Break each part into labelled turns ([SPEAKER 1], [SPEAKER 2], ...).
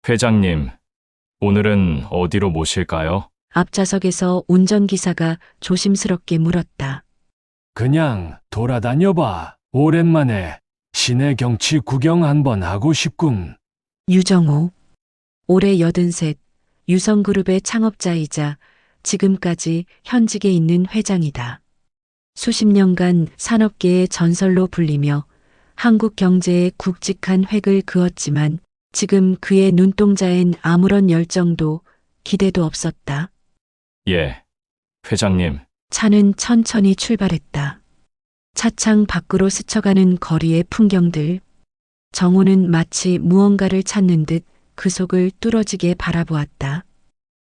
[SPEAKER 1] 회장님, 오늘은 어디로 모실까요?
[SPEAKER 2] 앞좌석에서 운전기사가 조심스럽게 물었다.
[SPEAKER 3] 그냥 돌아다녀봐. 오랜만에 시내 경치 구경 한번 하고 싶군.
[SPEAKER 2] 유정호. 올해 83, 유성그룹의 창업자이자 지금까지 현직에 있는 회장이다. 수십 년간 산업계의 전설로 불리며 한국 경제에 굵직한 획을 그었지만 지금 그의 눈동자엔 아무런 열정도 기대도 없었다.
[SPEAKER 1] 예, 회장님.
[SPEAKER 2] 차는 천천히 출발했다. 차창 밖으로 스쳐가는 거리의 풍경들. 정호는 마치 무언가를 찾는 듯 그 속을 뚫어지게 바라보았다.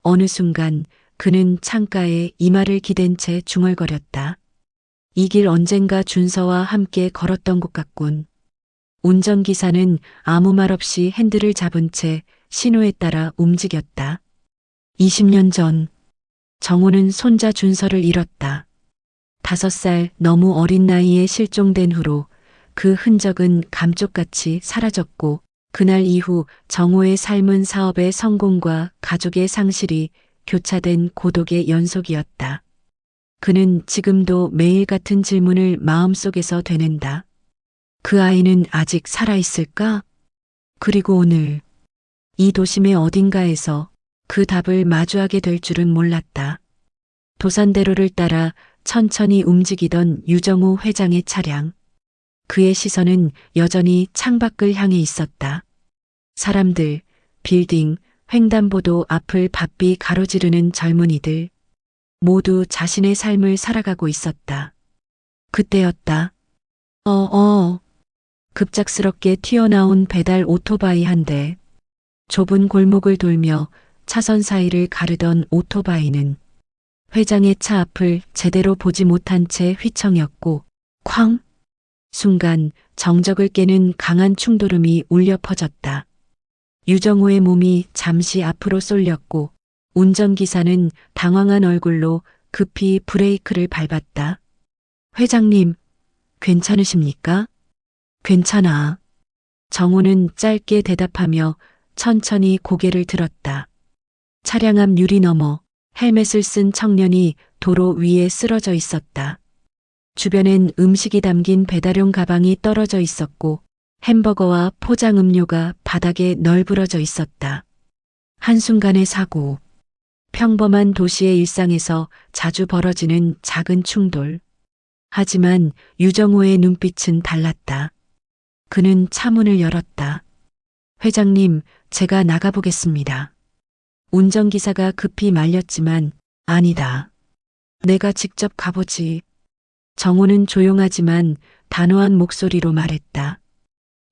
[SPEAKER 2] 어느 순간 그는 창가에 이마를 기댄 채 중얼거렸다. 이 길 언젠가 준서와 함께 걸었던 곳 같군. 운전기사는 아무 말 없이 핸들을 잡은 채 신호에 따라 움직였다. 20년 전 정호는 손자 준서를 잃었다. 5살 너무 어린 나이에 실종된 후로 그 흔적은 감쪽같이 사라졌고 그날 이후 정호의 삶은 사업의 성공과 가족의 상실이 교차된 고독의 연속이었다. 그는 지금도 매일 같은 질문을 마음속에서 되낸다. 그 아이는 아직 살아있을까? 그리고 오늘 이 도심의 어딘가에서 그 답을 마주하게 될 줄은 몰랐다. 도산대로를 따라 천천히 움직이던 유정호 회장의 차량. 그의 시선은 여전히 창밖을 향해 있었다. 사람들, 빌딩, 횡단보도 앞을 바삐 가로지르는 젊은이들. 모두 자신의 삶을 살아가고 있었다. 그때였다. 급작스럽게 튀어나온 배달 오토바이 한 대. 좁은 골목을 돌며 차선 사이를 가르던 오토바이는 회장의 차 앞을 제대로 보지 못한 채 휘청였고 쾅! 순간 정적을 깨는 강한 충돌음이 울려 퍼졌다. 유정호의 몸이 잠시 앞으로 쏠렸고 운전기사는 당황한 얼굴로 급히 브레이크를 밟았다. 회장님, 괜찮으십니까? 괜찮아. 정호는 짧게 대답하며 천천히 고개를 들었다. 차량 앞 유리 너머 헬멧을 쓴 청년이 도로 위에 쓰러져 있었다. 주변엔 음식이 담긴 배달용 가방이 떨어져 있었고 햄버거와 포장 음료가 바닥에 널브러져 있었다. 한순간의 사고. 평범한 도시의 일상에서 자주 벌어지는 작은 충돌. 하지만 유정호의 눈빛은 달랐다. 그는 차문을 열었다. 회장님, 제가 나가보겠습니다. 운전기사가 급히 말렸지만 아니다. 내가 직접 가보지. 정호는 조용하지만 단호한 목소리로 말했다.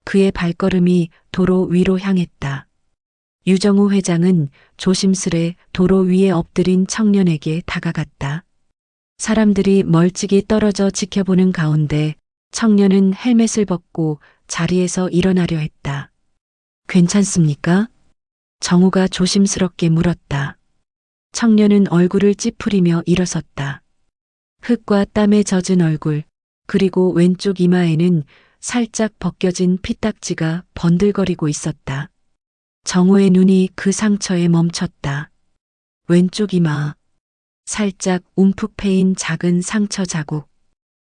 [SPEAKER 2] 그의 발걸음이 도로 위로 향했다. 유정호 회장은 조심스레 도로 위에 엎드린 청년에게 다가갔다. 사람들이 멀찍이 떨어져 지켜보는 가운데 청년은 헬멧을 벗고 자리에서 일어나려 했다. 괜찮습니까? 정호가 조심스럽게 물었다. 청년은 얼굴을 찌푸리며 일어섰다. 흙과 땀에 젖은 얼굴, 그리고 왼쪽 이마에는 살짝 벗겨진 피딱지가 번들거리고 있었다. 정호의 눈이 그 상처에 멈췄다. 왼쪽 이마, 살짝 움푹 패인 작은 상처 자국.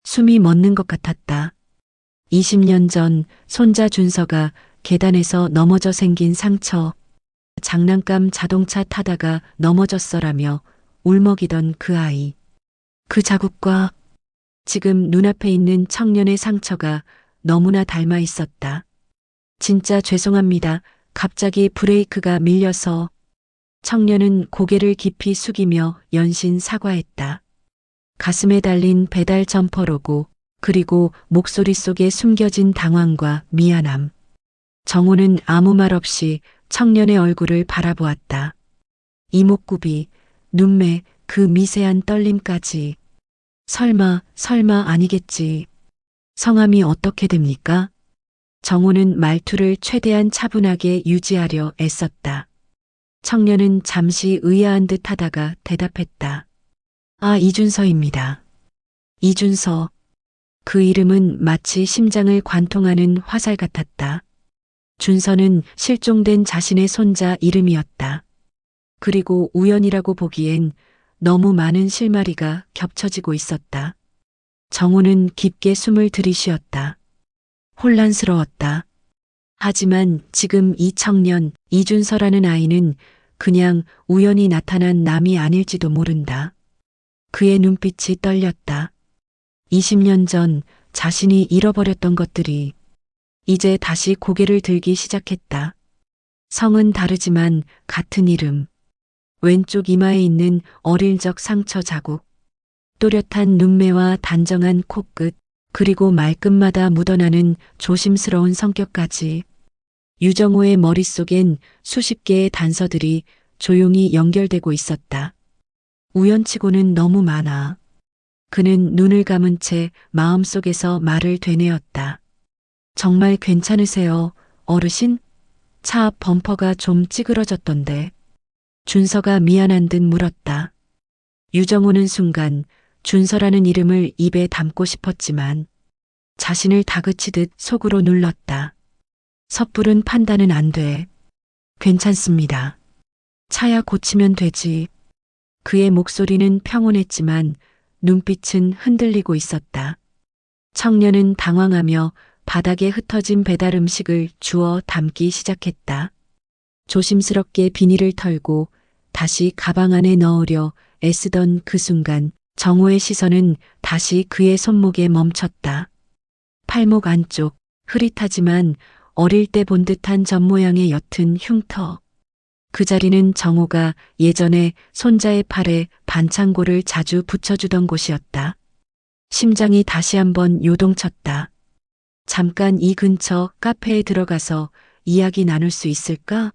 [SPEAKER 2] 숨이 멎는 것 같았다. 20년 전 손자 준서가 계단에서 넘어져 생긴 상처. 장난감 자동차 타다가 넘어졌어라며 울먹이던 그 아이. 그 자국과 지금 눈앞에 있는 청년의 상처가 너무나 닮아 있었다. 진짜 죄송합니다. 갑자기 브레이크가 밀려서. 청년은 고개를 깊이 숙이며 연신 사과했다. 가슴에 달린 배달 점퍼 로고, 그리고 목소리 속에 숨겨진 당황과 미안함. 정호는 아무 말 없이 청년의 얼굴을 바라보았다. 이목구비, 눈매, 그 미세한 떨림까지. 설마 아니겠지. 성함이 어떻게 됩니까? 정호는 말투를 최대한 차분하게 유지하려 애썼다. 청년은 잠시 의아한 듯 하다가 대답했다. 아, 이준서입니다. 이준서. 그 이름은 마치 심장을 관통하는 화살 같았다. 준서는 실종된 자신의 손자 이름이었다. 그리고 우연이라고 보기엔 너무 많은 실마리가 겹쳐지고 있었다. 정호는 깊게 숨을 들이쉬었다. 혼란스러웠다. 하지만 지금 이 청년, 이준서라는 아이는 그냥 우연히 나타난 남이 아닐지도 모른다. 그의 눈빛이 떨렸다. 20년 전 자신이 잃어버렸던 것들이 이제 다시 고개를 들기 시작했다. 성은 다르지만 같은 이름. 왼쪽 이마에 있는 어릴 적 상처 자국. 또렷한 눈매와 단정한 코끝, 그리고 말끝마다 묻어나는 조심스러운 성격까지. 유정호의 머릿속엔 수십 개의 단서들이 조용히 연결되고 있었다. 우연치고는 너무 많아. 그는 눈을 감은 채 마음속에서 말을 되뇌었다. 정말 괜찮으세요, 어르신? 차 앞 범퍼가 좀 찌그러졌던데. 준서가 미안한 듯 물었다. 유정호는 순간 준서라는 이름을 입에 담고 싶었지만 자신을 다그치듯 속으로 눌렀다. 섣부른 판단은 안 돼. 괜찮습니다. 차야 고치면 되지. 그의 목소리는 평온했지만 눈빛은 흔들리고 있었다. 청년은 당황하며 바닥에 흩어진 배달 음식을 주워 담기 시작했다. 조심스럽게 비닐을 털고 다시 가방 안에 넣으려 애쓰던 그 순간 정호의 시선은 다시 그의 손목에 멈췄다. 팔목 안쪽 흐릿하지만 어릴 때 본 듯한 젖 모양의 옅은 흉터. 그 자리는 정호가 예전에 손자의 팔에 반창고를 자주 붙여주던 곳이었다. 심장이 다시 한번 요동쳤다. 잠깐 이 근처 카페에 들어가서 이야기 나눌 수 있을까?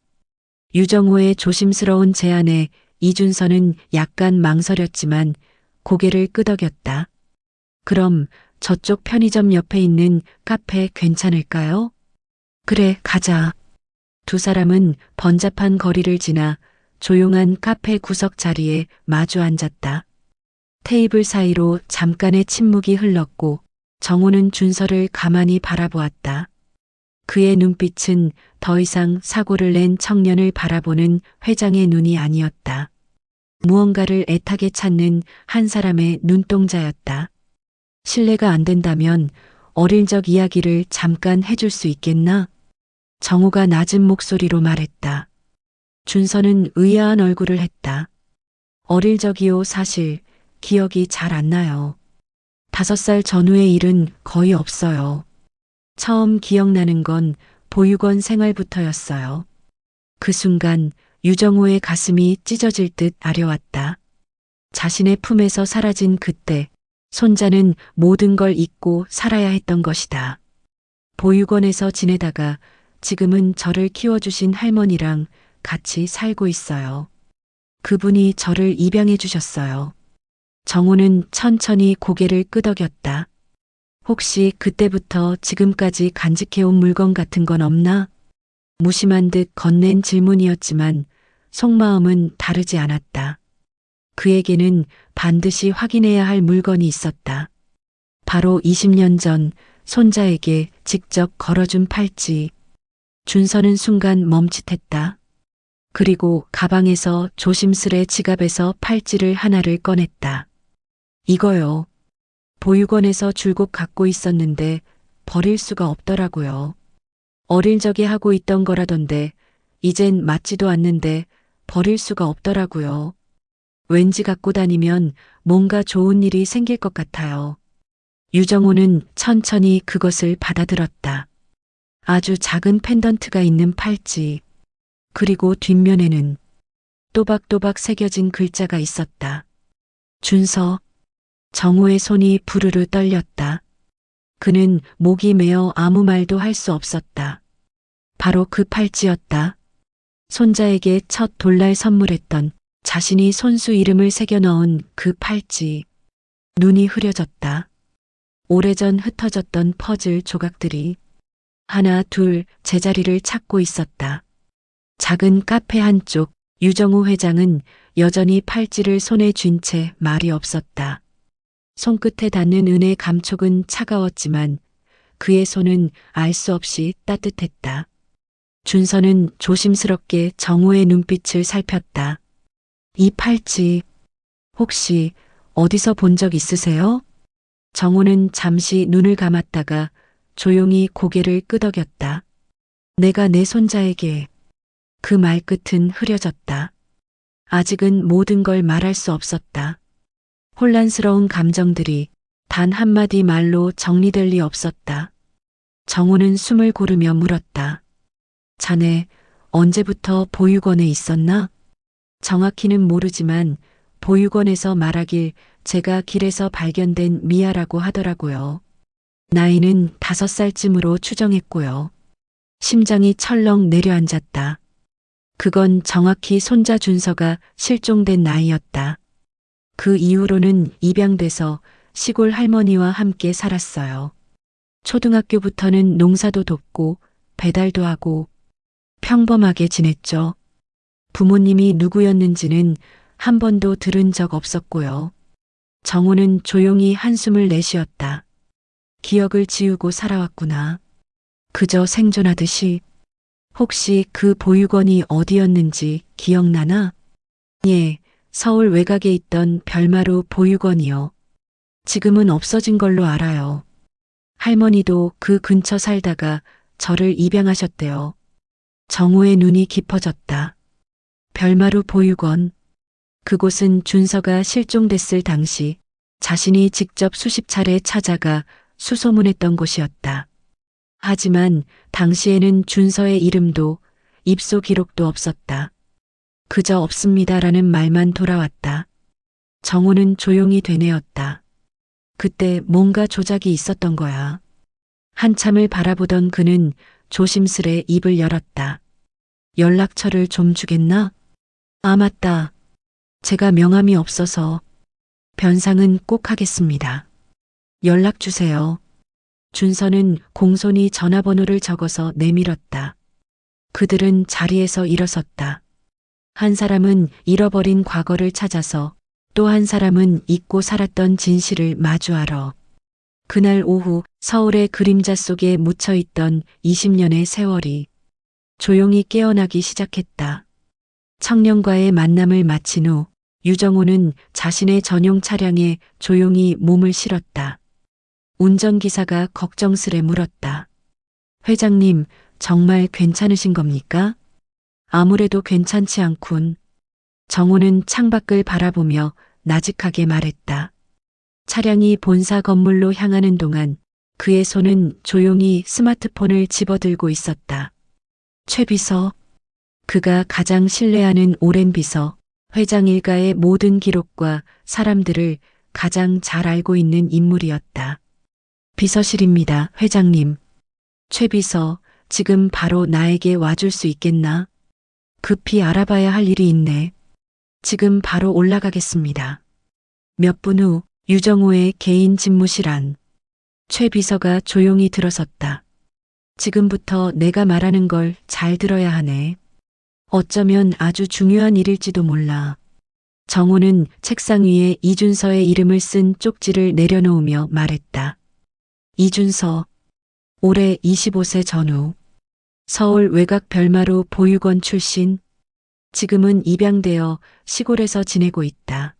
[SPEAKER 2] 유정호의 조심스러운 제안에 이준서는 약간 망설였지만 고개를 끄덕였다. 그럼 저쪽 편의점 옆에 있는 카페 괜찮을까요? 그래, 가자. 두 사람은 번잡한 거리를 지나 조용한 카페 구석 자리에 마주 앉았다. 테이블 사이로 잠깐의 침묵이 흘렀고 정호는 준서를 가만히 바라보았다. 그의 눈빛은 더 이상 사고를 낸 청년을 바라보는 회장의 눈이 아니었다. 무언가를 애타게 찾는 한 사람의 눈동자였다. 실례가 안 된다면 어릴 적 이야기를 잠깐 해줄 수 있겠나? 정호가 낮은 목소리로 말했다. 준서는 의아한 얼굴을 했다. 어릴 적이요, 사실 기억이 잘 안 나요. 5살 전후의 일은 거의 없어요. 처음 기억나는 건 보육원 생활부터였어요. 그 순간 유정호의 가슴이 찢어질 듯 아려왔다. 자신의 품에서 사라진 그때 손자는 모든 걸 잊고 살아야 했던 것이다. 보육원에서 지내다가 지금은 저를 키워주신 할머니랑 같이 살고 있어요. 그분이 저를 입양해 주셨어요. 정호는 천천히 고개를 끄덕였다. 혹시 그때부터 지금까지 간직해온 물건 같은 건 없나? 무심한 듯 건넨 질문이었지만 속마음은 다르지 않았다. 그에게는 반드시 확인해야 할 물건이 있었다. 바로 20년 전 손자에게 직접 걸어준 팔찌. 준서는 순간 멈칫했다. 그리고 가방에서 조심스레 지갑에서 팔찌를 하나를 꺼냈다. 이거요. 보육원에서 줄곧 갖고 있었는데 버릴 수가 없더라고요. 어릴 적에 하고 있던 거라던데 이젠 맞지도 않는데 버릴 수가 없더라고요. 왠지 갖고 다니면 뭔가 좋은 일이 생길 것 같아요. 유정호는 천천히 그것을 받아들었다. 아주 작은 펜던트가 있는 팔찌. 그리고 뒷면에는 또박또박 새겨진 글자가 있었다. 준서. 정호의 손이 부르르 떨렸다. 그는 목이 메어 아무 말도 할 수 없었다. 바로 그 팔찌였다. 손자에게 첫 돌날 선물했던 자신이 손수 이름을 새겨 넣은 그 팔찌. 눈이 흐려졌다. 오래전 흩어졌던 퍼즐 조각들이 하나 둘 제자리를 찾고 있었다. 작은 카페 한쪽 유정호 회장은 여전히 팔찌를 손에 쥔 채 말이 없었다. 손끝에 닿는 은의 감촉은 차가웠지만 그의 손은 알 수 없이 따뜻했다. 준서는 조심스럽게 정호의 눈빛을 살폈다. 이 팔찌 혹시 어디서 본 적 있으세요? 정호는 잠시 눈을 감았다가 조용히 고개를 끄덕였다. 내가 내 손자에게. 그 말끝은 흐려졌다. 아직은 모든 걸 말할 수 없었다. 혼란스러운 감정들이 단 한마디 말로 정리될 리 없었다. 정호는 숨을 고르며 물었다. 자네 언제부터 보육원에 있었나? 정확히는 모르지만 보육원에서 말하길 제가 길에서 발견된 미아라고 하더라고요. 나이는 5살쯤으로 추정했고요. 심장이 철렁 내려앉았다. 그건 정확히 손자 준서가 실종된 나이였다. 그 이후로는 입양돼서 시골 할머니와 함께 살았어요. 초등학교부터는 농사도 돕고 배달도 하고 평범하게 지냈죠. 부모님이 누구였는지는 한 번도 들은 적 없었고요. 정호는 조용히 한숨을 내쉬었다. 기억을 지우고 살아왔구나. 그저 생존하듯이. 혹시 그 보육원이 어디였는지 기억나나? 예, 서울 외곽에 있던 별마루 보육원이요. 지금은 없어진 걸로 알아요. 할머니도 그 근처 살다가 저를 입양하셨대요. 정호의 눈이 깊어졌다. 별마루 보육원. 그곳은 준서가 실종됐을 당시 자신이 직접 수십 차례 찾아가 수소문했던 곳이었다. 하지만 당시에는 준서의 이름도 입소 기록도 없었다. 그저 없습니다라는 말만 돌아왔다. 정호는 조용히 되뇌었다. 그때 뭔가 조작이 있었던 거야. 한참을 바라보던 그는 조심스레 입을 열었다. 연락처를 좀 주겠나? 아, 맞다. 제가 명함이 없어서. 변상은 꼭 하겠습니다. 연락 주세요. 준서는 공손히 전화번호를 적어서 내밀었다. 그들은 자리에서 일어섰다. 한 사람은 잃어버린 과거를 찾아서 또 한 사람은 잊고 살았던 진실을 마주하러. 그날 오후 서울의 그림자 속에 묻혀있던 20년의 세월이 조용히 깨어나기 시작했다. 청년과의 만남을 마친 후 유정호는 자신의 전용 차량에 조용히 몸을 실었다. 운전기사가 걱정스레 물었다. 회장님, 정말 괜찮으신 겁니까? 아무래도 괜찮지 않군. 정호는 창밖을 바라보며 나직하게 말했다. 차량이 본사 건물로 향하는 동안 그의 손은 조용히 스마트폰을 집어들고 있었다. 최 비서. 그가 가장 신뢰하는 오랜 비서, 회장 일가의 모든 기록과 사람들을 가장 잘 알고 있는 인물이었다. 비서실입니다, 회장님. 최 비서, 지금 바로 나에게 와줄 수 있겠나? 급히 알아봐야 할 일이 있네. 지금 바로 올라가겠습니다. 몇 분 후 유정호의 개인 집무실 안. 최 비서가 조용히 들어섰다. 지금부터 내가 말하는 걸 잘 들어야 하네. 어쩌면 아주 중요한 일일지도 몰라. 정호는 책상 위에 이준서의 이름을 쓴 쪽지를 내려놓으며 말했다. 이준서, 올해 25세 전후, 서울 외곽 별마루 보육원 출신, 지금은 입양되어 시골에서 지내고 있다.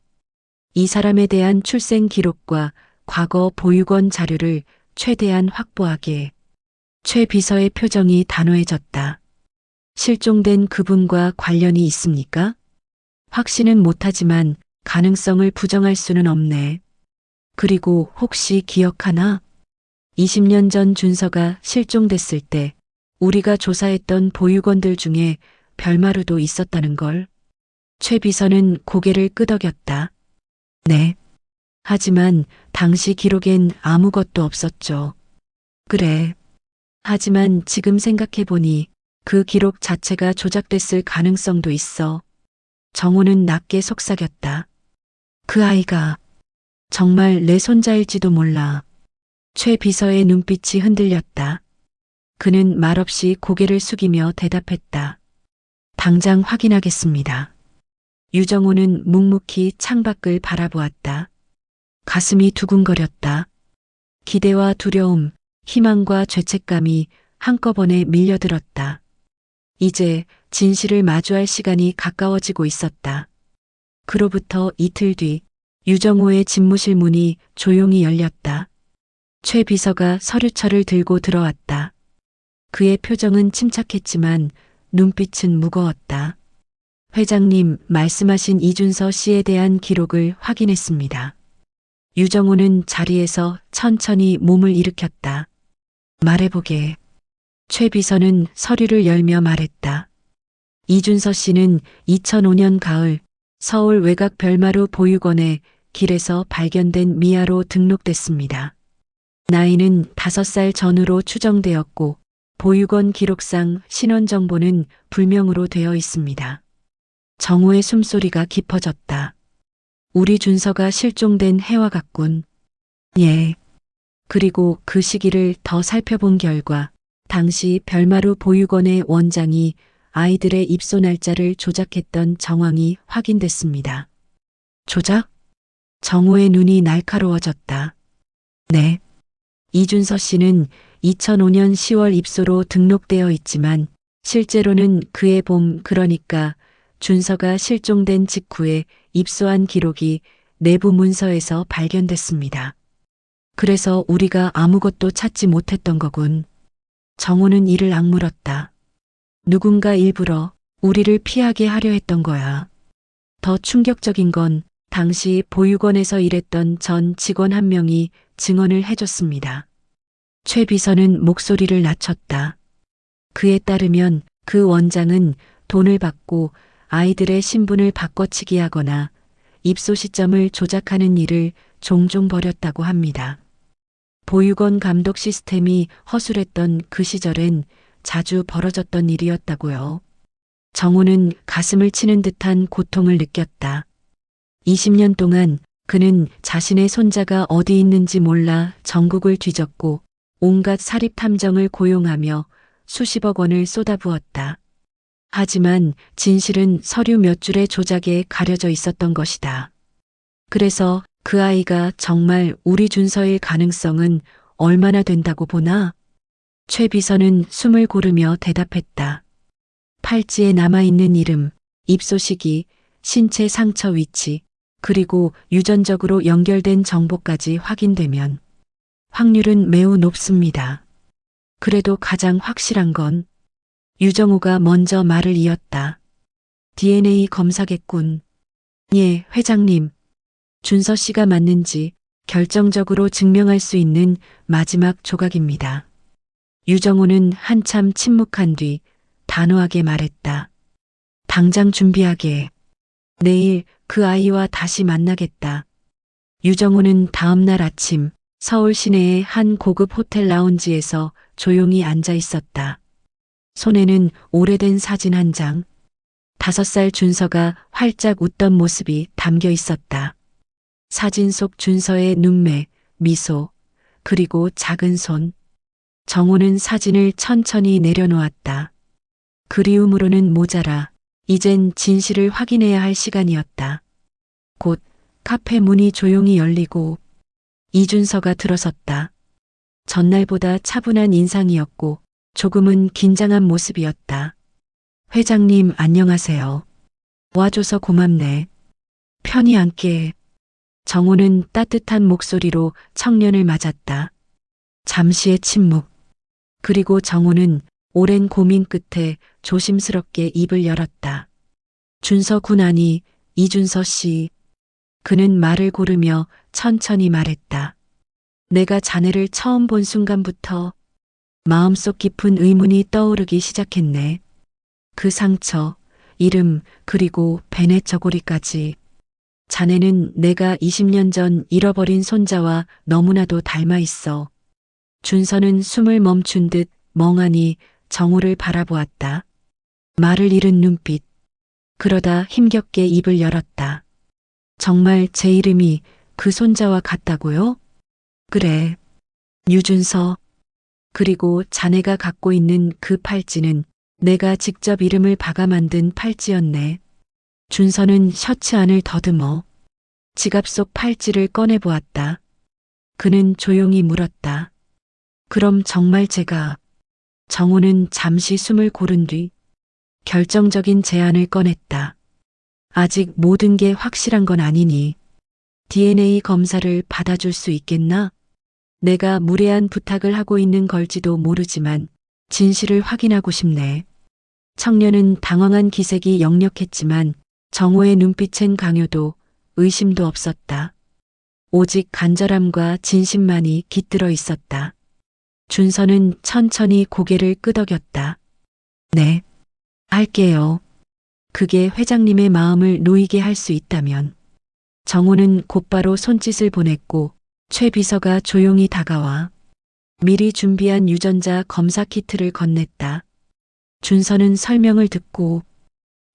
[SPEAKER 2] 이 사람에 대한 출생 기록과 과거 보육원 자료를 최대한 확보하게. 최 비서의 표정이 단호해졌다. 실종된 그분과 관련이 있습니까? 확신은 못하지만 가능성을 부정할 수는 없네. 그리고 혹시 기억하나? 20년 전 준서가 실종됐을 때 우리가 조사했던 보육원들 중에 별마루도 있었다는 걸. 최 비서는 고개를 끄덕였다. 네. 하지만 당시 기록엔 아무것도 없었죠. 그래. 하지만 지금 생각해보니 그 기록 자체가 조작됐을 가능성도 있어. 정호는 낮게 속삭였다. 그 아이가 정말 내 손자일지도 몰라. 최 비서의 눈빛이 흔들렸다. 그는 말없이 고개를 숙이며 대답했다. 당장 확인하겠습니다. 유정호는 묵묵히 창밖을 바라보았다. 가슴이 두근거렸다. 기대와 두려움, 희망과 죄책감이 한꺼번에 밀려들었다. 이제 진실을 마주할 시간이 가까워지고 있었다. 그로부터 이틀 뒤 유정호의 집무실 문이 조용히 열렸다. 최 비서가 서류철을 들고 들어왔다. 그의 표정은 침착했지만 눈빛은 무거웠다. 회장님 말씀하신 이준서 씨에 대한 기록을 확인했습니다. 유정호는 자리에서 천천히 몸을 일으켰다. 말해보게. 최 비서는 서류를 열며 말했다. 이준서 씨는 2005년 가을 서울 외곽 별마루 보육원의 길에서 발견된 미아로 등록됐습니다. 나이는 5살 전후로 추정되었고 보육원 기록상 신원 정보는 불명으로 되어 있습니다. 정호의 숨소리가 깊어졌다. 우리 준서가 실종된 해와 같군. 예. 그리고 그 시기를 더 살펴본 결과 당시 별마루 보육원의 원장이 아이들의 입소 날짜를 조작했던 정황이 확인됐습니다. 조작? 정호의 눈이 날카로워졌다. 네. 이준서 씨는 2005년 10월 입소로 등록되어 있지만 실제로는 그해 봄, 그러니까 준서가 실종된 직후에 입소한 기록이 내부 문서에서 발견됐습니다. 그래서 우리가 아무것도 찾지 못했던 거군. 정호는 이를 악물었다. 누군가 일부러 우리를 피하게 하려 했던 거야. 더 충격적인 건 당시 보육원에서 일했던 전 직원 한 명이 증언을 해줬습니다. 최 비서는 목소리를 낮췄다. 그에 따르면 그 원장은 돈을 받고 아이들의 신분을 바꿔치기 하거나 입소 시점을 조작하는 일을 종종 벌였다고 합니다. 보육원 감독 시스템이 허술했던 그 시절엔 자주 벌어졌던 일이었다고요. 정호는 가슴을 치는 듯한 고통을 느꼈다. 20년 동안 그는 자신의 손자가 어디 있는지 몰라 전국을 뒤졌고 온갖 사립 탐정을 고용하며 수십억 원을 쏟아부었다. 하지만 진실은 서류 몇 줄의 조작에 가려져 있었던 것이다. 그래서 그 아이가 정말 우리 준서일 가능성은 얼마나 된다고 보나? 최 비서는 숨을 고르며 대답했다. 팔찌에 남아있는 이름, 입소 시기, 신체 상처 위치, 그리고 유전적으로 연결된 정보까지 확인되면 확률은 매우 높습니다. 그래도 가장 확실한 건 유정호가 먼저 말을 이었다. DNA 검사겠군. 예, 회장님. 준서 씨가 맞는지 결정적으로 증명할 수 있는 마지막 조각입니다. 유정호는 한참 침묵한 뒤 단호하게 말했다. 당장 준비하게. 내일 그 아이와 다시 만나겠다. 유정호는 다음 날 아침 서울 시내의 한 고급 호텔 라운지에서 조용히 앉아 있었다. 손에는 오래된 사진 한 장, 5살 준서가 활짝 웃던 모습이 담겨 있었다. 사진 속 준서의 눈매, 미소, 그리고 작은 손. 정호는 사진을 천천히 내려놓았다. 그리움으로는 모자라 이젠 진실을 확인해야 할 시간이었다. 곧 카페 문이 조용히 열리고 이준서가 들어섰다. 전날보다 차분한 인상이었고 조금은 긴장한 모습이었다. 회장님 안녕하세요. 와줘서 고맙네. 편히 앉게. 정호는 따뜻한 목소리로 청년을 맞았다. 잠시의 침묵. 그리고 정호는 오랜 고민 끝에 조심스럽게 입을 열었다. 준서 군 아니, 이준서 씨. 그는 말을 고르며 천천히 말했다. 내가 자네를 처음 본 순간부터 마음속 깊은 의문이 떠오르기 시작했네. 그 상처, 이름, 그리고 벤의 저고리까지. 자네는 내가 20년 전 잃어버린 손자와 너무나도 닮아 있어. 준서는 숨을 멈춘 듯 멍하니 정호를 바라보았다. 말을 잃은 눈빛. 그러다 힘겹게 입을 열었다. 정말 제 이름이 그 손자와 같다고요? 그래. 유준서. 그리고 자네가 갖고 있는 그 팔찌는 내가 직접 이름을 박아 만든 팔찌였네. 준서는 셔츠 안을 더듬어 지갑 속 팔찌를 꺼내보았다. 그는 조용히 물었다. 그럼 정말 제가. 정호는 잠시 숨을 고른 뒤 결정적인 제안을 꺼냈다. 아직 모든 게 확실한 건 아니니 DNA 검사를 받아줄 수 있겠나? 내가 무례한 부탁을 하고 있는 걸지도 모르지만 진실을 확인하고 싶네. 청년은 당황한 기색이 역력했지만 정호의 눈빛엔 강요도 의심도 없었다. 오직 간절함과 진심만이 깃들어 있었다. 준서는 천천히 고개를 끄덕였다. 네, 할게요. 그게 회장님의 마음을 놓이게 할 수 있다면. 정호는 곧바로 손짓을 보냈고 최 비서가 조용히 다가와 미리 준비한 유전자 검사 키트를 건넸다. 준서는 설명을 듣고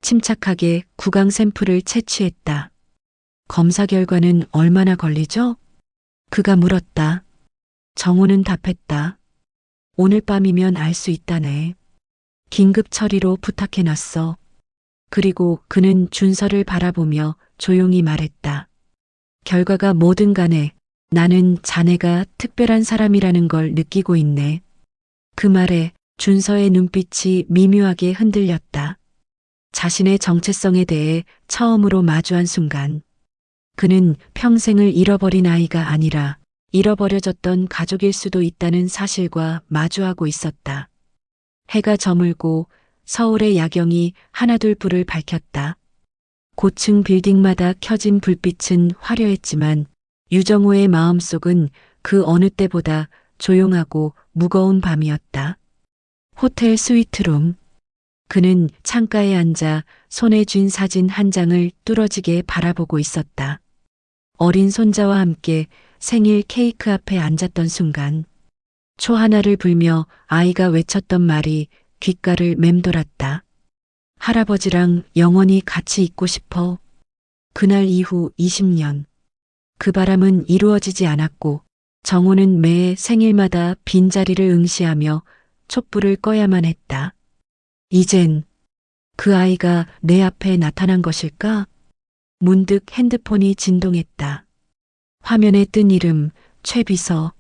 [SPEAKER 2] 침착하게 구강 샘플을 채취했다. 검사 결과는 얼마나 걸리죠? 그가 물었다. 정호는 답했다. 오늘 밤이면 알 수 있다네. 긴급 처리로 부탁해놨어. 그리고 그는 준서를 바라보며 조용히 말했다. 결과가 뭐든 간에 나는 자네가 특별한 사람이라는 걸 느끼고 있네. 그 말에 준서의 눈빛이 미묘하게 흔들렸다. 자신의 정체성에 대해 처음으로 마주한 순간 그는 평생을 잃어버린 아이가 아니라 잃어버려졌던 가족일 수도 있다는 사실과 마주하고 있었다. 해가 저물고 서울의 야경이 하나둘 불을 밝혔다. 고층 빌딩마다 켜진 불빛은 화려했지만 유정호의 마음속은 그 어느 때보다 조용하고 무거운 밤이었다. 호텔 스위트룸. 그는 창가에 앉아 손에 쥔 사진 한 장을 뚫어지게 바라보고 있었다. 어린 손자와 함께 생일 케이크 앞에 앉았던 순간 초 하나를 불며 아이가 외쳤던 말이 귓가를 맴돌았다. 할아버지랑 영원히 같이 있고 싶어. 그날 이후 20년. 그 바람은 이루어지지 않았고 정호는 매 생일마다 빈자리를 응시하며 촛불을 꺼야만 했다. 이젠 그 아이가 내 앞에 나타난 것일까? 문득 핸드폰이 진동했다. 화면에 뜬 이름 최 비서.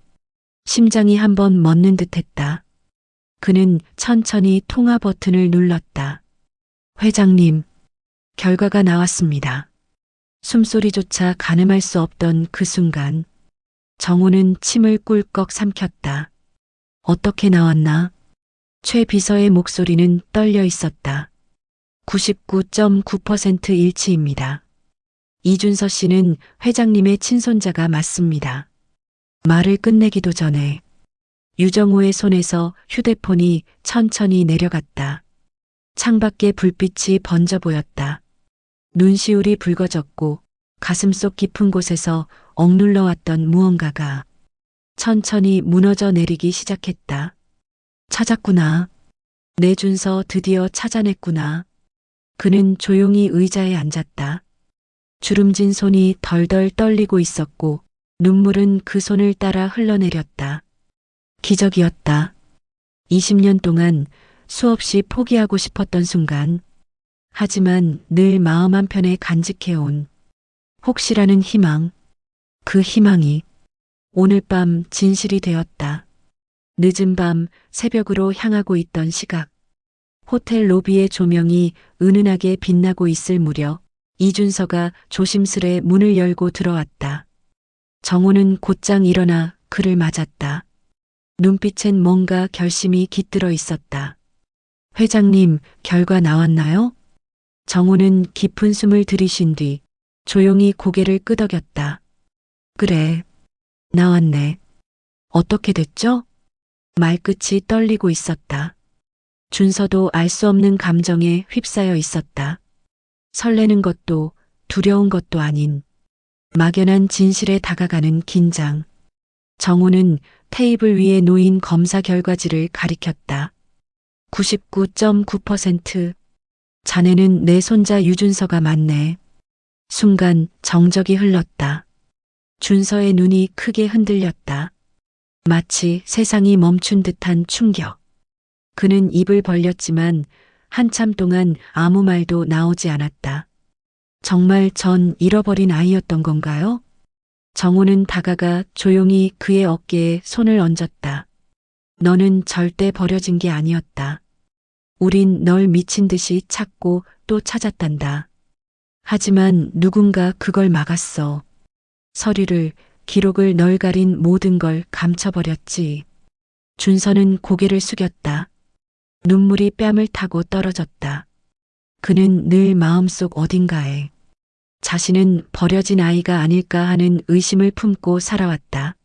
[SPEAKER 2] 심장이 한번 멎는 듯했다. 그는 천천히 통화 버튼을 눌렀다. 회장님, 결과가 나왔습니다. 숨소리조차 가늠할 수 없던 그 순간 정호는 침을 꿀꺽 삼켰다. 어떻게 나왔나? 최 비서의 목소리는 떨려 있었다. 99.9% 일치입니다. 이준서 씨는 회장님의 친손자가 맞습니다. 말을 끝내기도 전에 유정호의 손에서 휴대폰이 천천히 내려갔다. 창밖에 불빛이 번져 보였다. 눈시울이 붉어졌고 가슴속 깊은 곳에서 억눌러 왔던 무언가가 천천히 무너져 내리기 시작했다. 찾았구나. 내 준서 드디어 찾아냈구나. 그는 조용히 의자에 앉았다. 주름진 손이 덜덜 떨리고 있었고 눈물은 그 손을 따라 흘러내렸다. 기적이었다. 20년 동안 수없이 포기하고 싶었던 순간, 하지만 늘 마음 한편에 간직해온 혹시라는 희망, 그 희망이 오늘 밤 진실이 되었다. 늦은 밤 새벽으로 향하고 있던 시각, 호텔 로비의 조명이 은은하게 빛나고 있을 무렵 이준서가 조심스레 문을 열고 들어왔다. 정호는 곧장 일어나 그를 맞았다. 눈빛엔 뭔가 결심이 깃들어 있었다. 회장님, 결과 나왔나요? 정호는 깊은 숨을 들이쉰 뒤 조용히 고개를 끄덕였다. 그래, 나왔네. 어떻게 됐죠? 말끝이 떨리고 있었다. 준서도 알 수 없는 감정에 휩싸여 있었다. 설레는 것도 두려운 것도 아닌 막연한 진실에 다가가는 긴장. 정호는 테이블 위에 놓인 검사 결과지를 가리켰다. 99.9%. 자네는 내 손자 유준서가 맞네. 순간 정적이 흘렀다. 준서의 눈이 크게 흔들렸다. 마치 세상이 멈춘 듯한 충격. 그는 입을 벌렸지만 한참 동안 아무 말도 나오지 않았다. 정말 전 잃어버린 아이였던 건가요? 정호는 다가가 조용히 그의 어깨에 손을 얹었다. 너는 절대 버려진 게 아니었다. 우린 널 미친 듯이 찾고 또 찾았단다. 하지만 누군가 그걸 막았어. 서류를, 기록을 널 가린 모든 걸 감춰버렸지. 준서는 고개를 숙였다. 눈물이 뺨을 타고 떨어졌다. 그는 늘 마음속 어딘가에 자신은 버려진 아이가 아닐까 하는 의심을 품고 살아왔다.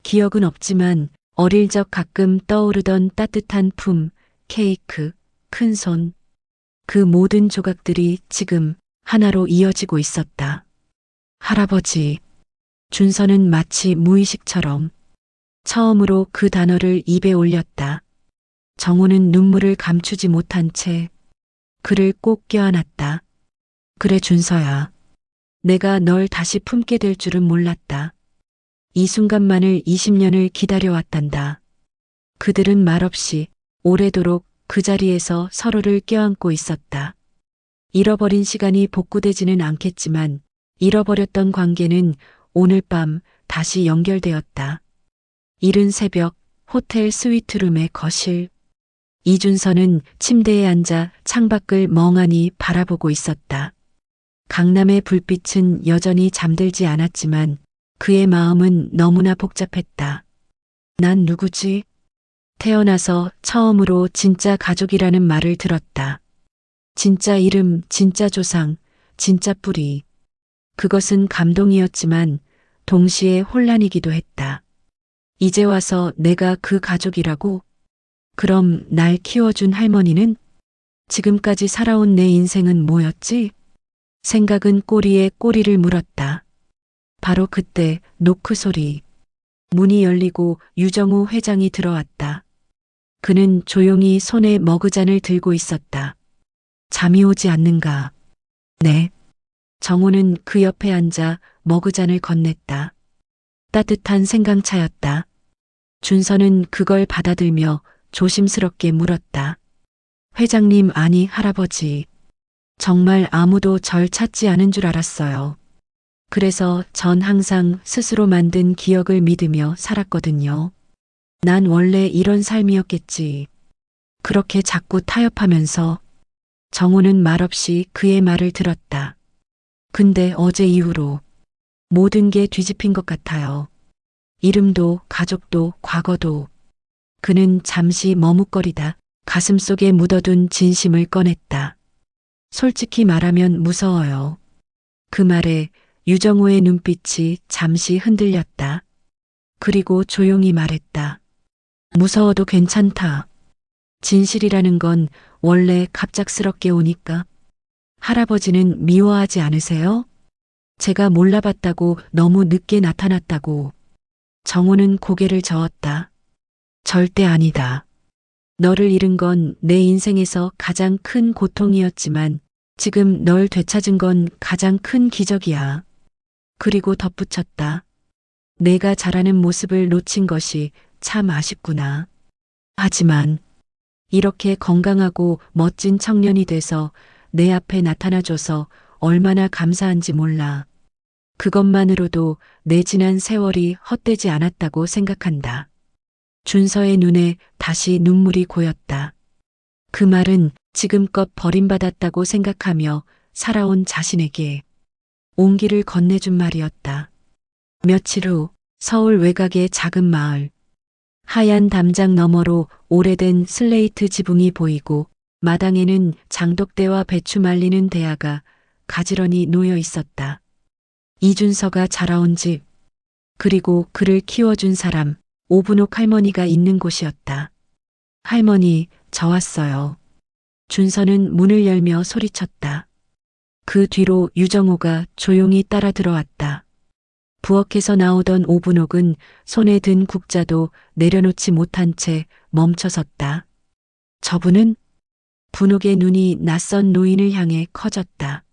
[SPEAKER 2] 기억은 없지만 어릴 적 가끔 떠오르던 따뜻한 품, 케이크, 큰 손. 그 모든 조각들이 지금 하나로 이어지고 있었다. 할아버지. 준서는 마치 무의식처럼 처음으로 그 단어를 입에 올렸다. 정호는 눈물을 감추지 못한 채 그를 꼭 껴안았다. 그래 준서야. 내가 널 다시 품게 될 줄은 몰랐다. 이 순간만을 20년을 기다려왔단다. 그들은 말없이 오래도록 그 자리에서 서로를 껴안고 있었다. 잃어버린 시간이 복구되지는 않겠지만 잃어버렸던 관계는 오늘 밤 다시 연결되었다. 이른 새벽 호텔 스위트룸의 거실. 이준서는 침대에 앉아 창밖을 멍하니 바라보고 있었다. 강남의 불빛은 여전히 잠들지 않았지만 그의 마음은 너무나 복잡했다. 난 누구지? 태어나서 처음으로 진짜 가족이라는 말을 들었다. 진짜 이름, 진짜 조상, 진짜 뿌리. 그것은 감동이었지만 동시에 혼란이기도 했다. 이제 와서 내가 그 가족이라고? 그럼 날 키워준 할머니는? 지금까지 살아온 내 인생은 뭐였지? 생각은 꼬리에 꼬리를 물었다. 바로 그때 노크 소리. 문이 열리고 유정우 회장이 들어왔다. 그는 조용히 손에 머그잔을 들고 있었다. 잠이 오지 않는가? 네. 정호는 그 옆에 앉아 머그잔을 건넸다. 따뜻한 생강차였다. 준서는 그걸 받아들며 조심스럽게 물었다. 회장님 아니 할아버지. 정말 아무도 절 찾지 않은 줄 알았어요. 그래서 전 항상 스스로 만든 기억을 믿으며 살았거든요. 난 원래 이런 삶이었겠지. 그렇게 자꾸 타협하면서 정호는 말없이 그의 말을 들었다. 근데 어제 이후로 모든 게 뒤집힌 것 같아요. 이름도 가족도 과거도. 그는 잠시 머뭇거리다 가슴속에 묻어둔 진심을 꺼냈다. 솔직히 말하면 무서워요. 그 말에 유정호의 눈빛이 잠시 흔들렸다. 그리고 조용히 말했다. 무서워도 괜찮다. 진실이라는 건 원래 갑작스럽게 오니까. 할아버지는 미워하지 않으세요? 제가 몰라봤다고 너무 늦게 나타났다고. 정호는 고개를 저었다. 절대 아니다. 너를 잃은 건 내 인생에서 가장 큰 고통이었지만 지금 널 되찾은 건 가장 큰 기적이야. 그리고 덧붙였다. 내가 자라는 모습을 놓친 것이 참 아쉽구나. 하지만 이렇게 건강하고 멋진 청년이 돼서 내 앞에 나타나줘서 얼마나 감사한지 몰라. 그것만으로도 내 지난 세월이 헛되지 않았다고 생각한다. 준서의 눈에 다시 눈물이 고였다. 그 말은 지금껏 버림받았다고 생각하며 살아온 자신에게 온기를 건네준 말이었다. 며칠 후 서울 외곽의 작은 마을. 하얀 담장 너머로 오래된 슬레이트 지붕이 보이고 마당에는 장독대와 배추 말리는 대야가 가지런히 놓여 있었다. 이준서가 자라온 집, 그리고 그를 키워준 사람, 오분옥 할머니가 있는 곳이었다. 할머니, 저 왔어요. 준서는 문을 열며 소리쳤다. 그 뒤로 유정호가 조용히 따라 들어왔다. 부엌에서 나오던 오분옥은 손에 든 국자도 내려놓지 못한 채 멈춰섰다. 저분은? 분옥의 눈이 낯선 노인을 향해 커졌다.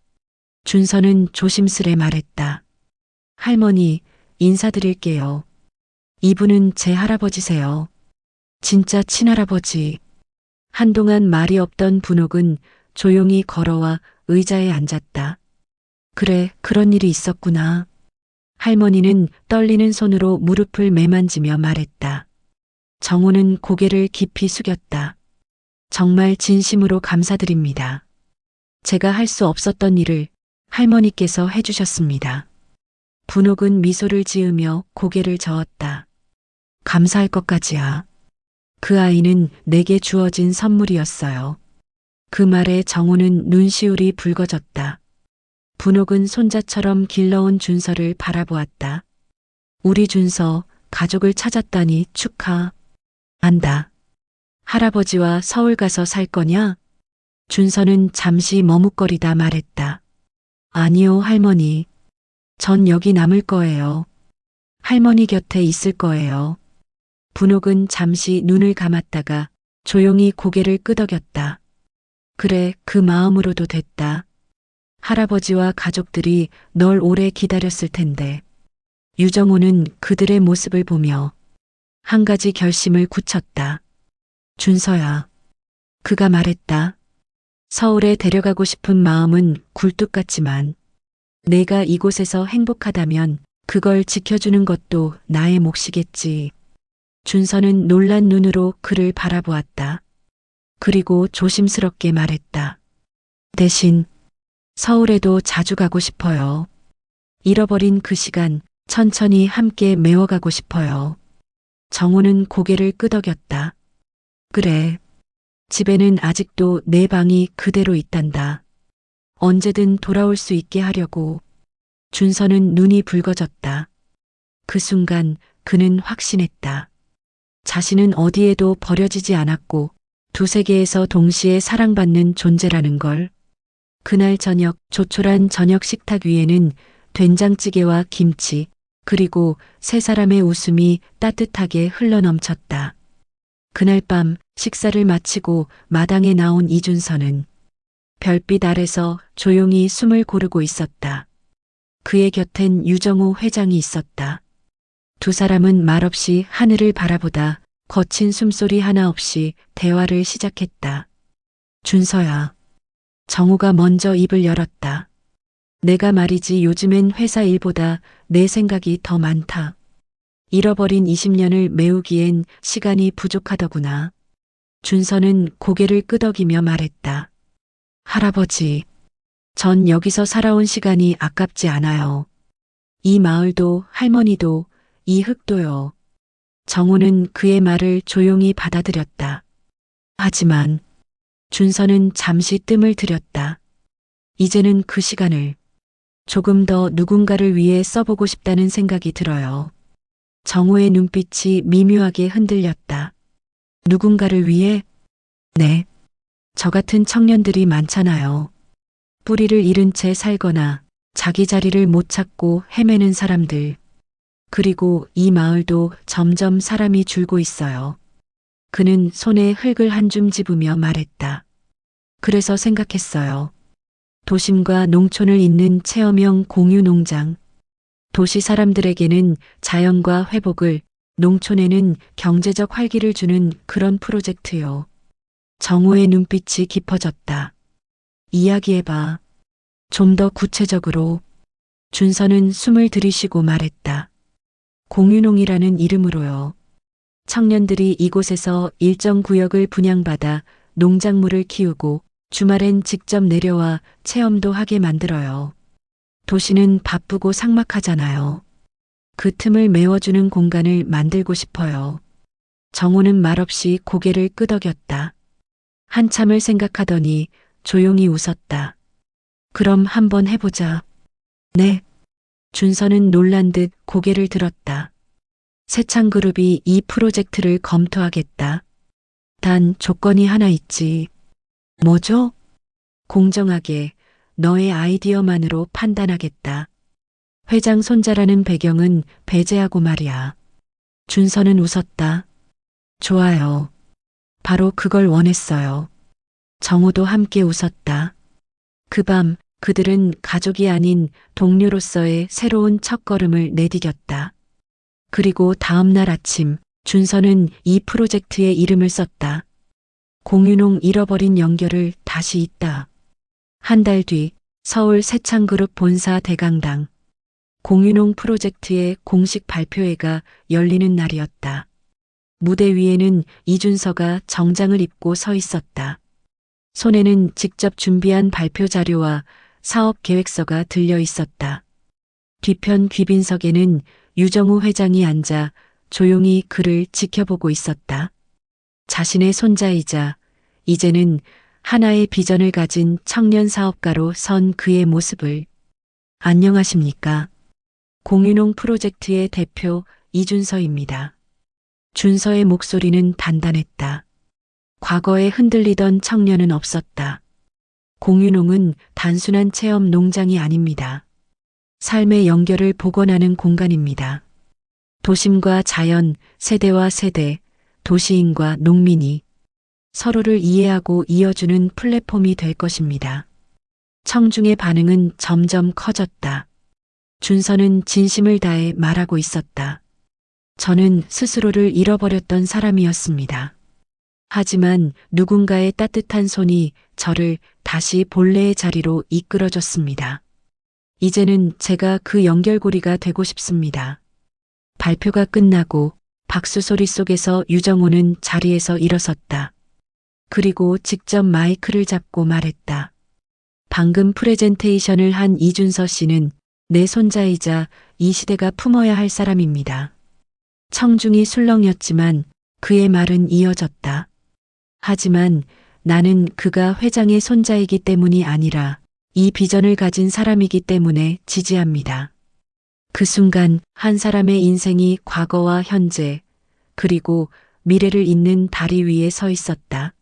[SPEAKER 2] 준서는 조심스레 말했다. 할머니, 인사드릴게요. 이분은 제 할아버지세요. 진짜 친할아버지. 한동안 말이 없던 분옥은 조용히 걸어와 의자에 앉았다. 그래, 그런 일이 있었구나. 할머니는 떨리는 손으로 무릎을 매만지며 말했다. 정호는 고개를 깊이 숙였다. 정말 진심으로 감사드립니다. 제가 할 수 없었던 일을 할머니께서 해주셨습니다. 분옥은 미소를 지으며 고개를 저었다. 감사할 것까지야. 그 아이는 내게 주어진 선물이었어요. 그 말에 정호는 눈시울이 붉어졌다. 분옥은 손자처럼 길러온 준서를 바라보았다. 우리 준서 가족을 찾았다니 축하한다. 할아버지와 서울 가서 살 거냐? 준서는 잠시 머뭇거리다 말했다. 아니요, 할머니. 전 여기 남을 거예요. 할머니 곁에 있을 거예요. 분옥은 잠시 눈을 감았다가 조용히 고개를 끄덕였다. 그래, 그 마음으로도 됐다. 할아버지와 가족들이 널 오래 기다렸을 텐데. 유정호는 그들의 모습을 보며 한 가지 결심을 굳혔다. 준서야. 그가 말했다. 서울에 데려가고 싶은 마음은 굴뚝 같지만 내가 이곳에서 행복하다면 그걸 지켜주는 것도 나의 몫이겠지. 준서는 놀란 눈으로 그를 바라보았다. 그리고 조심스럽게 말했다. 대신 서울에도 자주 가고 싶어요. 잃어버린 그 시간 천천히 함께 메워가고 싶어요. 정호는 고개를 끄덕였다. 그래. 집에는 아직도 내 방이 그대로 있단다. 언제든 돌아올 수 있게 하려고. 준서는 눈이 붉어졌다. 그 순간 그는 확신했다. 자신은 어디에도 버려지지 않았고 두세 개에서 동시에 사랑받는 존재라는 걸. 그날 저녁 조촐한 저녁 식탁 위에는 된장찌개와 김치 그리고 세 사람의 웃음이 따뜻하게 흘러넘쳤다. 그날 밤 식사를 마치고 마당에 나온 이준서는 별빛 아래서 조용히 숨을 고르고 있었다. 그의 곁엔 유정호 회장이 있었다. 두 사람은 말없이 하늘을 바라보다 거친 숨소리 하나 없이 대화를 시작했다. 준서야. 정호가 먼저 입을 열었다. 내가 말이지 요즘엔 회사 일보다 내 생각이 더 많다. 잃어버린 20년을 메우기엔 시간이 부족하더구나. 준서는 고개를 끄덕이며 말했다. 할아버지, 전 여기서 살아온 시간이 아깝지 않아요. 이 마을도 할머니도 이 흙도요. 정호는 그의 말을 조용히 받아들였다. 하지만 준서는 잠시 뜸을 들였다. 이제는 그 시간을 조금 더 누군가를 위해 써보고 싶다는 생각이 들어요. 정호의 눈빛이 미묘하게 흔들렸다. 누군가를 위해? 네. 저 같은 청년들이 많잖아요. 뿌리를 잃은 채 살거나 자기 자리를 못 찾고 헤매는 사람들. 그리고 이 마을도 점점 사람이 줄고 있어요. 그는 손에 흙을 한 줌 집으며 말했다. 그래서 생각했어요. 도심과 농촌을 잇는 체험형 공유 농장. 도시 사람들에게는 자연과 회복을, 농촌에는 경제적 활기를 주는 그런 프로젝트요. 정호의 눈빛이 깊어졌다. 이야기해봐. 좀 더 구체적으로. 준서는 숨을 들이쉬고 말했다. 공유농이라는 이름으로요. 청년들이 이곳에서 일정 구역을 분양받아 농작물을 키우고 주말엔 직접 내려와 체험도 하게 만들어요. 도시는 바쁘고 삭막하잖아요. 그 틈을 메워주는 공간을 만들고 싶어요. 정호는 말없이 고개를 끄덕였다. 한참을 생각하더니 조용히 웃었다. 그럼 한번 해보자. 네. 준서는 놀란 듯 고개를 들었다. 세창그룹이 이 프로젝트를 검토하겠다. 단 조건이 하나 있지. 뭐죠? 공정하게 너의 아이디어만으로 판단하겠다. 회장 손자라는 배경은 배제하고 말이야. 준서는 웃었다. 좋아요. 바로 그걸 원했어요. 정호도 함께 웃었다. 그 밤 그들은 가족이 아닌 동료로서의 새로운 첫걸음을 내디뎠다. 그리고 다음 날 아침 준서는 이 프로젝트에 이름을 썼다. 공유농 잃어버린 연결을 다시 잇다. 한 달 뒤 서울 세창그룹 본사 대강당. 공유농 프로젝트의 공식 발표회가 열리는 날이었다. 무대 위에는 이준서가 정장을 입고 서 있었다. 손에는 직접 준비한 발표 자료와 사업 계획서가 들려 있었다. 뒤편 귀빈석에는 유정우 회장이 앉아 조용히 그를 지켜보고 있었다. 자신의 손자이자 이제는 하나의 비전을 가진 청년 사업가로 선 그의 모습을. 안녕하십니까? 공유농 프로젝트의 대표 이준서입니다. 준서의 목소리는 단단했다. 과거에 흔들리던 청년은 없었다. 공유농은 단순한 체험 농장이 아닙니다. 삶의 연결을 복원하는 공간입니다. 도심과 자연, 세대와 세대, 도시인과 농민이 서로를 이해하고 이어주는 플랫폼이 될 것입니다. 청중의 반응은 점점 커졌다. 준서는 진심을 다해 말하고 있었다. 저는 스스로를 잃어버렸던 사람이었습니다. 하지만 누군가의 따뜻한 손이 저를 다시 본래의 자리로 이끌어줬습니다. 이제는 제가 그 연결고리가 되고 싶습니다. 발표가 끝나고 박수 소리 속에서 유정호는 자리에서 일어섰다. 그리고 직접 마이크를 잡고 말했다. 방금 프레젠테이션을 한 이준서 씨는 내 손자이자 이 시대가 품어야 할 사람입니다. 청중이 술렁였지만 그의 말은 이어졌다. 하지만 나는 그가 회장의 손자이기 때문이 아니라 이 비전을 가진 사람이기 때문에 지지합니다. 그 순간 한 사람의 인생이 과거와 현재 그리고 미래를 잇는 다리 위에 서 있었다.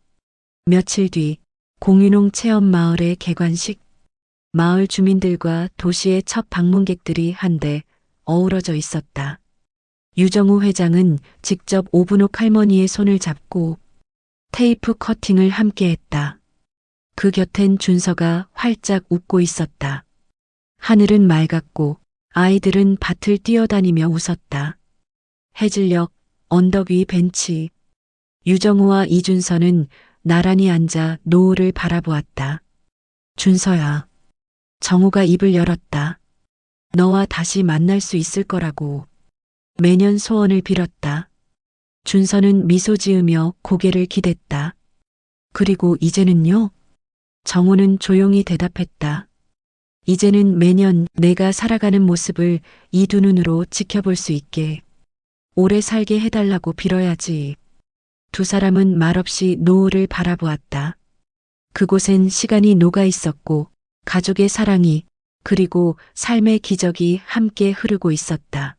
[SPEAKER 2] 며칠 뒤 공유농 체험마을의 개관식. 마을 주민들과 도시의 첫 방문객들이 한데 어우러져 있었다. 유정우 회장은 직접 오분옥 할머니의 손을 잡고 테이프 커팅을 함께했다. 그 곁엔 준서가 활짝 웃고 있었다. 하늘은 맑았고 아이들은 밭을 뛰어다니며 웃었다. 해질녘 언덕 위 벤치. 유정우와 이준서는 나란히 앉아 노을을 바라보았다. 준서야. 정우가 입을 열었다. 너와 다시 만날 수 있을 거라고. 매년 소원을 빌었다. 준서는 미소 지으며 고개를 기댔다. 그리고 이제는요? 정우는 조용히 대답했다. 이제는 매년 내가 살아가는 모습을 이 두 눈으로 지켜볼 수 있게. 오래 살게 해달라고 빌어야지. 두 사람은 말없이 노을을 바라보았다. 그곳엔 시간이 녹아 있었고 가족의 사랑이 그리고 삶의 기적이 함께 흐르고 있었다.